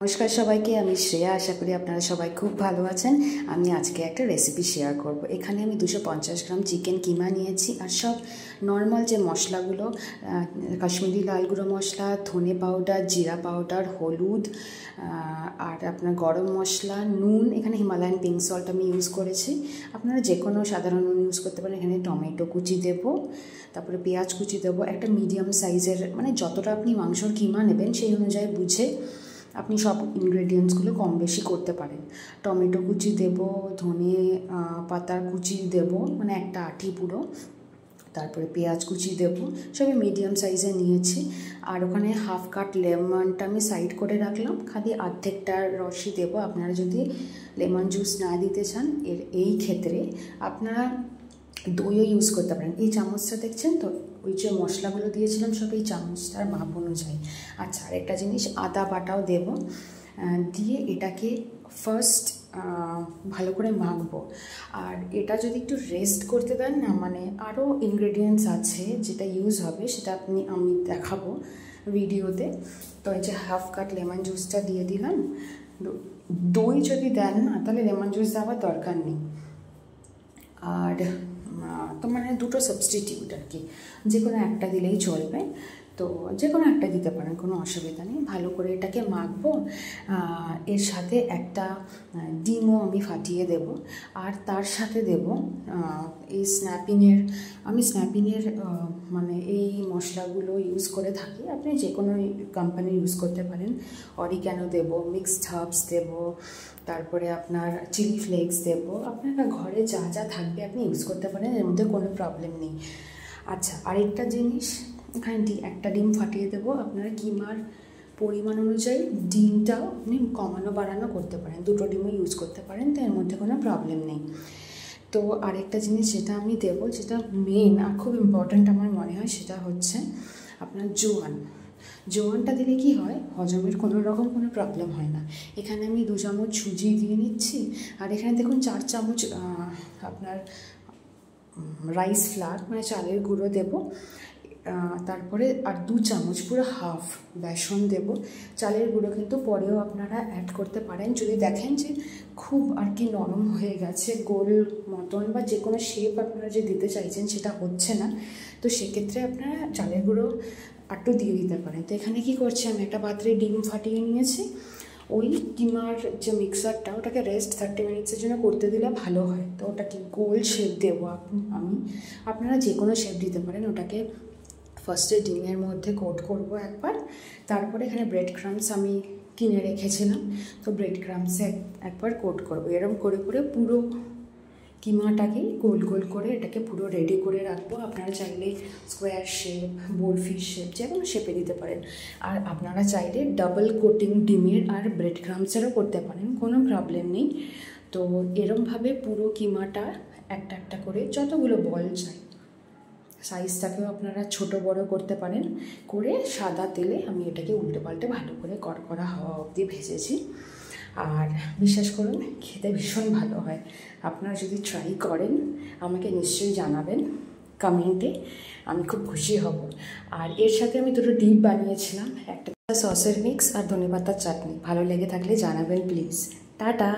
নমস্কার সবাইকে, আমি শ্রেয়া। আশা করি আপনারা সবাই খুব ভালো আছেন। আমি আজকে একটা রেসিপি শেয়ার করব। এখানে আমি 250 গ্রাম চিকেন কিমা নিয়েছি, আর সব নর্মাল যে মশলাগুলো, কাশ্মীরি লাল গুঁড়ো মশলা, ধনে পাউডার, জিরা পাউডার, হলুদ, আর আপনার গরম মশলা, নুন। এখানে হিমালয়ান পিঙ্ক সল্ট আমি ইউজ করেছি। আপনারা যে কোনো সাধারণ নুন ইউজ করতে পারেন। এখানে টমেটো কুচি দেবো, তারপরে পেঁয়াজ কুচি দেবো, একটা মিডিয়াম সাইজের, মানে যতটা আপনি মাংসর কিমা নেবেন সেই অনুযায়ী বুঝে আপনি সব ইনগ্রেডিয়েন্টসগুলো কম বেশি করতে পারেন। টমেটো কুচি দেব, ধনে পাতার কুচি দেব, মানে একটা আঁটি পুরো। তারপরে পেঁয়াজ কুচি দেবো, সবই মিডিয়াম সাইজে নিয়েছি। আর ওখানে হাফ কাট লেমনটা আমি সাইড করে রাখলাম, খালি অর্ধেকটার রসই দেবো। আপনারা যদি লেমন জুস না দিতে চান এই ক্ষেত্রে আপনারা দইও ইউজ করতে পারেন। এই চামচটা দেখছেন তো, ওই যে মশলাগুলো দিয়েছিলাম সব এই চামচটার মাপ অনুযায়ী। আচ্ছা, আরেকটা জিনিস, আদা বাটাও দেব। দিয়ে এটাকে ফার্স্ট ভালো করে মাখবো। আর এটা যদি একটু রেস্ট করতে দেন না, মানে আরও ইনগ্রেডিয়েন্টস আছে যেটা ইউজ হবে, সেটা আমি দেখাবো ভিডিওতে। তো এই যে হাফ কাট লেমন জুসটা দিয়ে দিলাম। দই যদি দেন না, তাহলে লেমন জুস দেওয়ার দরকার নেই। আর তো মানে দুটো সাবস্টিটিউট আর কি, যে কোনো একটা দিলেই চলবে। তো যে কোনো একটা দিতে পারেন, কোনো অসুবিধা নেই। ভালো করে এটাকে মাখবো। এর সাথে একটা ডিমও আমি ফাটিয়ে দেব, আর তার সাথে দেব এই স্ন্যাপিনের মানে এই মশলাগুলো ইউজ করে থাকি। আপনি যে কোনো কোম্পানি ইউজ করতে পারেন। অরিগ্যানো দেব, মিক্সড হার্বস দেব, তারপরে আপনার চিলি ফ্লেক্স দেবো। আপনারা ঘরে যা যা থাকবে আপনি ইউজ করতে পারেন, এর মধ্যে কোনো প্রবলেম নেই। আচ্ছা, আরেকটা জিনিস, এখানে একটা ডিম ফাটিয়ে দেবো। আপনারা কিমার পরিমাণ অনুযায়ী ডিমটাও আপনি কমানো বাড়ানো করতে পারেন, দুটো ডিমও ইউজ করতে পারেন, তো এর মধ্যে কোনো প্রবলেম নেই। তো আরেকটা জিনিস যেটা আমি দেবো, যেটা মেন আর খুব ইম্পর্ট্যান্ট আমার মনে হয়, সেটা হচ্ছে আপনার জোয়ানটা দিলে কি হয়, হজমের কোনো প্রবলেম হয় না। এখানে আমি 2 চামচ সুজি দিয়ে নিচ্ছি, আর এখানে দেখুন 4 চামচ আপনার রাইস ফ্লাওয়ার মানে চালের গুঁড়ো দেব। তারপরে আর 2 চামচ পুরো হাফ বেসন দেব। চালের গুঁড়ো কিন্তু পরেও আপনারা অ্যাড করতে পারেন যদি দেখেন যে খুব আর কি নরম হয়ে গেছে, গোল মতন বা যে কোনো শেপ আপনারা যে দিতে চাইছেন সেটা হচ্ছে না, তো সেক্ষেত্রে আপনারা চালের গুঁড়ো একটু দিয়ে দিতে পারেন। তো এখানে কি করছি, আমি একটা পাত্রে ডিম ফাটিয়ে নিয়েছি। ওই কিমার যে মিক্সারটা, ওটাকে রেস্ট 30 মিনিটসের জন্য করতে দিলে ভালো হয়। তো ওটাকে গোল শেপ দেবো আপনারা যে কোনো শেপ দিতে পারেন। ওটাকে ফার্স্টে ডিমের মধ্যে কোট করব একবার, তারপরে এখানে ব্রেড ক্রাম্বস আমি কিনে রেখেছিলাম, তো ব্রেড ক্রাম্বসে একবার কোট করব। এরকম করে করে পুরো কিমাটাকে গোল গোল করে এটাকে পুরো রেডি করে রাখবো। আপনারা চাইলে স্কোয়ার শেপ, বরফি শেপ, যে কোনো শেপে দিতে পারেন। আর আপনারা চাইলে ডাবল কোটিং ডিমের আর ব্রেড ক্রাম্বসেরও করতে পারেন, কোনো প্রবলেম নেই। তো এরমভাবে পুরো কিমাটা একটা একটা করে যতগুলো বল চাই, সাইজটাকেও আপনারা ছোট বড় করতে পারেন, করে সাদা তেলে আমি এটাকে উল্টে পাল্টে ভালো করে কড়কড়া হওয়া অবধি ভেজেছি। আর বিশ্বাস করুন, খেতে ভীষণ ভালো হয়। আপনারা যদি ট্রাই করেন আমাকে নিশ্চয়ই জানাবেন কমেন্টে, আমি খুব খুশি হব। আর এর সাথে আমি 2টো ডিপ বানিয়েছিলাম, একটা সসের মিক্স আর ধনেপাতার চাটনি। ভালো লেগে থাকলে জানাবেন প্লিজ। টাটা।